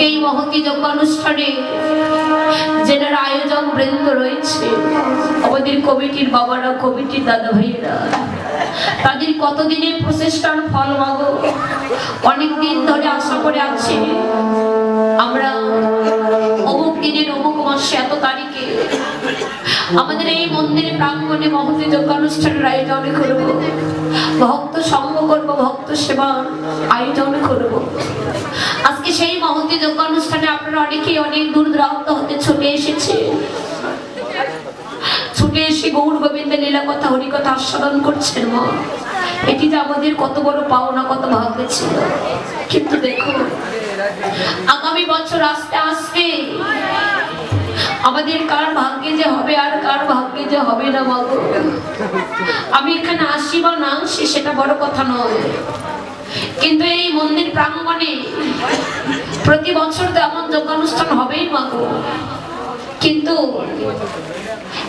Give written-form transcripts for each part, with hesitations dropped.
আজকে এই মহতি যজ্ঞ অনুষ্ঠানে যারা আয়োজক বৃন্দ রয়েছে, আমাদের কমিটির বাবারা, কমিটির দাদা ভাইয়েরা, তাদের কতদিনের প্রচেষ্টার ফল মাগো। অনেকদিন ধরে আশা করে আছি আমরা অমুক দিনের অমুক মাসে এত তারিখে আমাদের এই মন্দিরের প্রাঙ্গণে মহতি যজ্ঞ অনুষ্ঠানের আয়োজন করব, ভক্ত সঙ্গ করব, ভক্ত সেবার আয়োজন করব। আজকে সেই মহতি যজ্ঞ অনুষ্ঠানে আপনারা অনেকেই অনেক দূর দূরান্ত হতে ছুটে এসেছে, ছুটে এসে গৌর গোবিন্দের লীলা কথা হরি কথা আস্বাদন করছেন। মা, এটি যে আমাদের কত বড় পাওনা, কত ভাগ্য ছিল। কিন্তু দেখো আগামী বছর আস্তে আস্তে আমাদের কার ভাগ্যে যে হবে আর কার ভাগ্যে যে হবে না মাগো। আমি এখানে আসি বা না আসি সেটা বড় কথা নয়, কিন্তু এই মন্দির প্রাঙ্গণে প্রতি বছর তো এমন যজ্ঞ অনুষ্ঠান হবেই মাগো। কিন্তু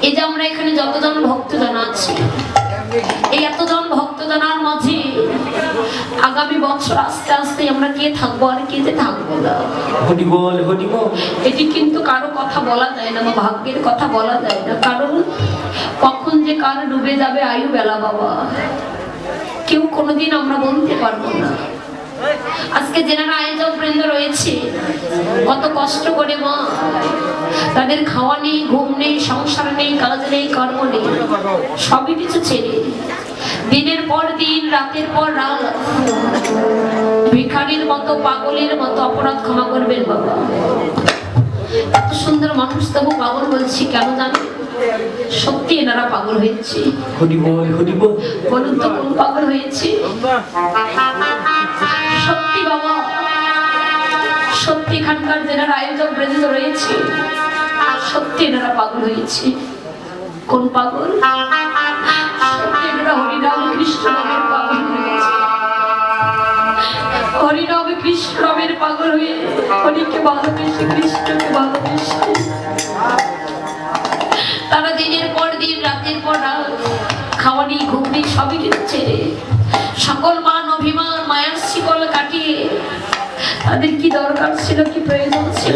এই যে আমরা এখানে যতজন ভক্তজন আছি, এই এতজন ভক্তজনার মাঝে আগামী বছর আস্তে আস্তে আমরা কে থাকবো আর কে যে থাকবো না, এটি কিন্তু কারো কথা বলা যায় না, ভাগ্যের কথা বলা যায় না। কারণ কখন যে কার ডুবে যাবে আয়ু বেলা বাবা, কেউ কোনোদিন আমরা বলতে পারবো না। আজকে যারা আয়োজক বৃন্দ রয়েছে কত কষ্ট করে মা, তাদের খাওয়া নেই, ঘুম নেই, সংসার নেই, কাজ নেই, কর্ম নেই, সবই কিছু ছেড়ে দিনের পর দিন, রাতের পর রাত ভিখারির মতো, পাগলের মতো, অপরাধ ক্ষমা করবেন বাবা। এত সুন্দর মানুষ তবু পাগল বলছি কেন জানেন? সত্যি এনারা পাগল হয়েছে। বলুন তো কোন পাগল হয়েছে? সত্যি বাবা, সত্যি এখানকার যারা আয়োজক বৃন্দ রয়েছে সত্যি এনারা পাগল হয়েছে। কোন পাগল? সত্যি এনারা হরিনাম কৃষ্ণ নামের পাগল হয়েছে। হরিনাম কৃষ্ণ নামের পাগল হয়ে হরিকে ভালোবেসে, কৃষ্ণকে ভালোবেসে তারা দিনের পর দিন, রাতের পর রাত খাওয়া নেই, ঘুম নেই, সবই কিছু ছেড়ে সকল মান অভিমান মায়ার শিকল কাটিয়ে তাদের কি দরকার ছিল, কি প্রয়োজন ছিল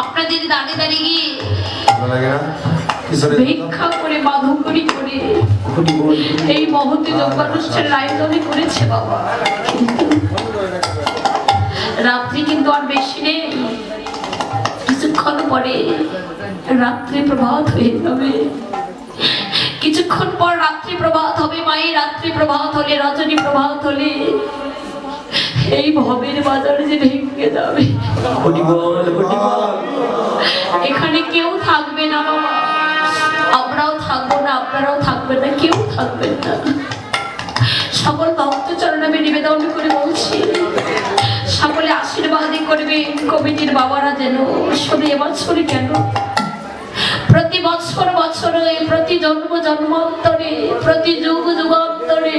আপনাদের দাঁড়িয়ে দাঁড়িয়ে ভিক্ষা করে, বাঁধুকরি করে এই মহতি যজ্ঞ অনুষ্ঠানের আয়োজন করেছে বাবা। কিন্তু রাত্রি কিন্তু আর বেশি নেই, কিছুক্ষণ পরে রাত্রি প্রভাত হয়ে যাবে। কিছুক্ষণ পর রাত্রি প্রভাত হবে। মায়ের রাত্রি প্রভাত হলে, রজনী প্রভাত হলে এই ভবের বাজার যে ভেঙে যাবে, এখানে কেউ থাকবে না বাবা। আমরাও থাকবো না, আপনারাও থাকবেন না, কেউ থাকবেন না। সকল ভক্ত চরণে নিবেদন করে বলছি সকলে আশীর্বাদই করবে কমিটির বাবারা, যেন শুধু এবছরই কেন প্রতি বছর বছরে, প্রতি জন্ম জন্মান্তরে, প্রতি যুগ যুগান্তরে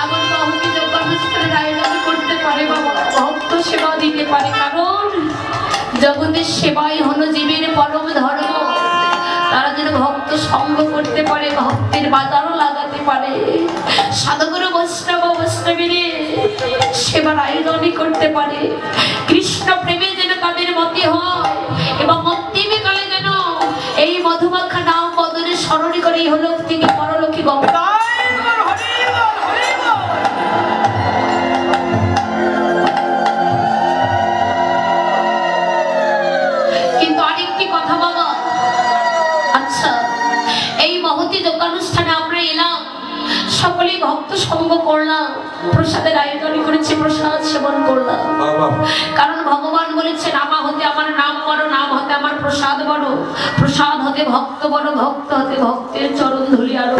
এমন মহতি যজ্ঞ অনুষ্ঠানের আয়োজন করতে পারে বাবা, ভক্ত সেবা দিতে পারে। কারণ জগতের সেবাই হলো জীবের পরম ধর্ম। তারা যেন ভক্ত সঙ্গ করতে পারে, ভক্তের বাজারও লাগাতে পারে, সাধুগুরু বৈষ্ণব বৈষ্ণবীর সেবার আয়োজনই করতে পারে। কৃষ্ণ প্রেমে যেন তাদের মতি হয় এবং মন্তিমে যেন এই মধুমাখা নাম বদলে স্মরণ করে ইহলোক থেকে পরলোকে গমন। কিন্তু আরেকটি কথা বাবা, আচ্ছা এই মহতি যজ্ঞ অনুষ্ঠানে আমরা এলাম, সকলেই ভক্ত সঙ্গ করলাম, প্রসাদের আয়োজন করেছি, প্রসাদ সেবন করলাম। কারণ ভগবান বলেছেন আমা হতে আমার নাম বড়, নাম হতে আমার প্রসাদ বড়, প্রসাদ হতে ভক্ত বড়, ভক্ত হতে ভক্তের চরণ ধরি আরো।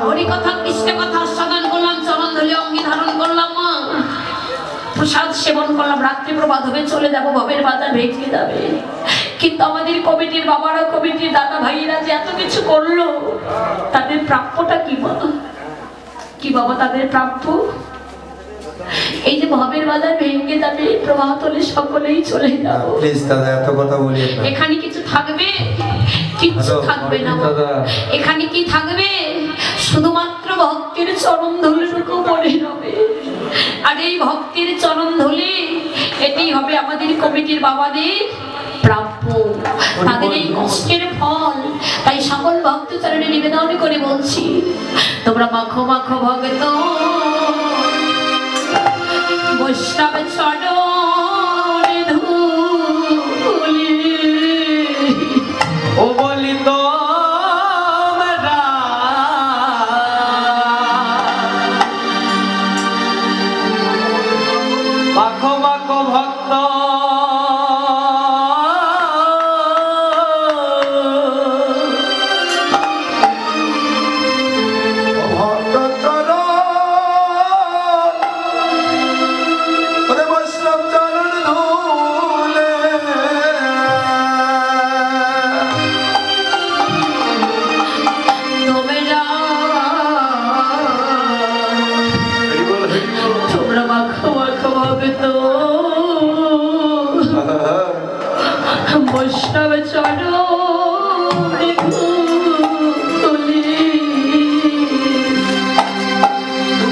হরি কথা কৃষ্ণ কথা আস্বাদন করলাম, চরণ ধরি অঙ্গি ধারণ করলাম, মা প্রসাদ সেবন করলাম, রাত্রি প্রভাত হবে, চলে যাবো, ভবের বাজার ভেঙে যাবে। কিন্তু আমাদের কমিটির বাবারা, কমিটির দাদা ভাইয়েরা যে এত কিছু করলো, তাদের প্রাপ্যটা কি বলো? কি বাবা তাদের প্রাপ্য? এই যে ভবের বাজার ভেঙে যাবে, প্রভাত হলে সকলেই চলে যাবো। এখানে কিছু থাকবে? কিচ্ছু থাকবে না। এখানে কি থাকবে? শুধুমাত্র ভক্তের চরণ ধুলিটুকু পড়ে রবে। তার এই ভক্তির চরণ ধুলি এটি হবে আমাদের কমিটির বাবাদের প্রাপ্য, তাদের এই কষ্টের ফল। তাই সকল ভক্ত চরণে নিবেদন করে বলছি, তোমরা মাখো মাখো ভগত বৈষ্ণব চরণে ধুলি। ও বলি তো মাখো মাখো ভক্ত বৈষ্ণব চরণে ধুলি।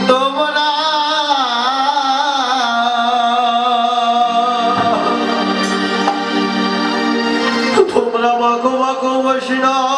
তোমরা মাখো মাখো বৈষ্ণব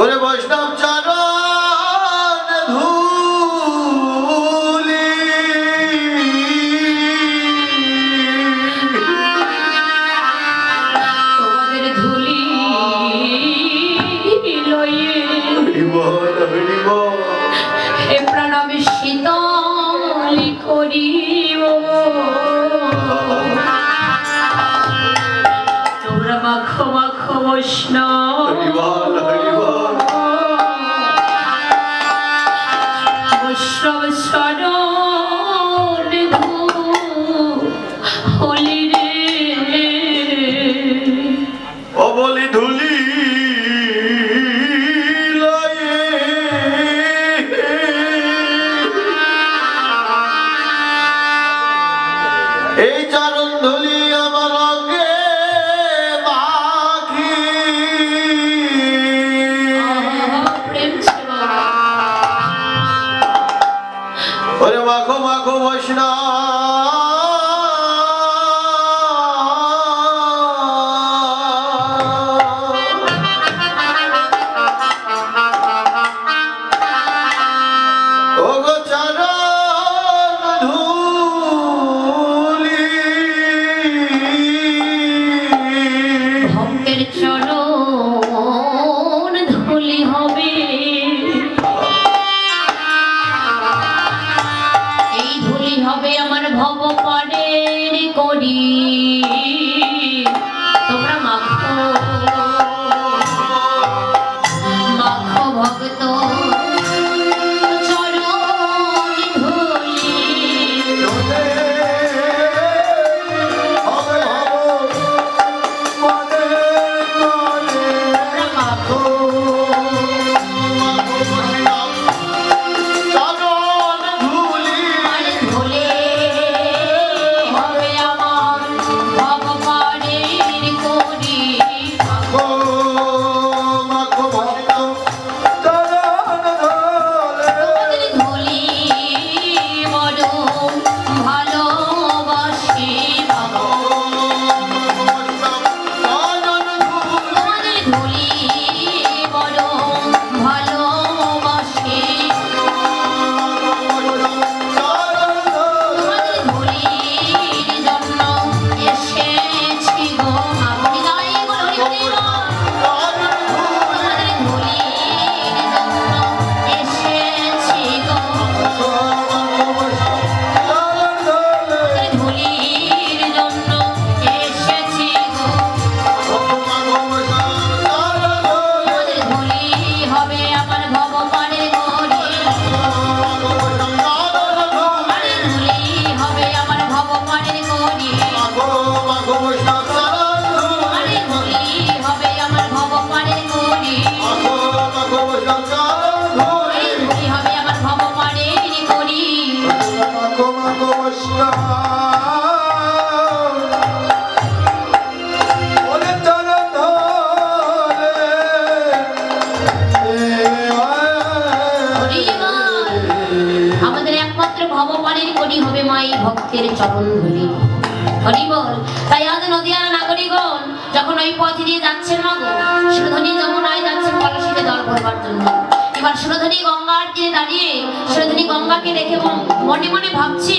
ওরে বৈষ্ণব চরণ ধুলি। তোমাদের ধুলি লয়ে এ প্রাণ আমি শীতল করিব। তোমরা মাখো মাখো বৈষ্ণব বৈষ্ণব চরণে ধুলি রে। ও বলি ধুলি এই চরণ ধুলি আমার অঙ্গে মাখি। ওরে মাখো মাখো বৈষ্ণব চরণ ধুলি হবে এই ধুলি হবে আমার ভব পারের করি। তোমরা মাখো মাখো ভক্ত করি মাগো মাগো বৈষ্ণব চরণ আরে ধুলি ধুলি হবে আমার ভবপাড়ের করি মাগো মাগো বৈষ্ণব চরণ ধুলি আরে ধুলি হবে আমার ভবপাড়ের করি মাগো মাগো বৈষ্ণব ওরে চরণ ধরে আমাদের একমাত্র ভবপাড়ের করি হবে মাই ভক্তের চরণ ধুলি হরি বল। তাই আজ নদিয়ার নাগরিকগণ যখন ওই পথ দিয়ে যাচ্ছেন মাগো সুরধনী যমুনায় যাচ্ছেন কলসিতে জল ভরবার জন্য। এবার সুরধনী গঙ্গার তীরে দাঁড়িয়ে সুরধনী গঙ্গাকে দেখে মনে মনে ভাবছে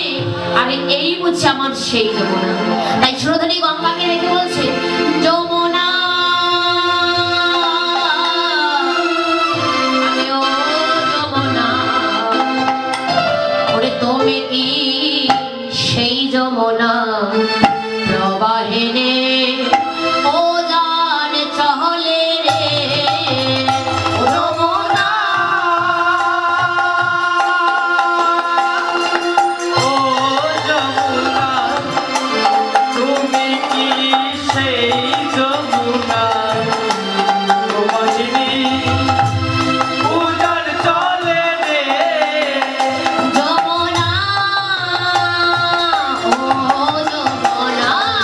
আরে এই বুঝছে আমার সেই যমুনা। তাই সুরধনী গঙ্গাকে দেখে বলছে যমুনা আমি ও যমুনা ওরে তুমি কি সেই যমুনা প্রবাহিনী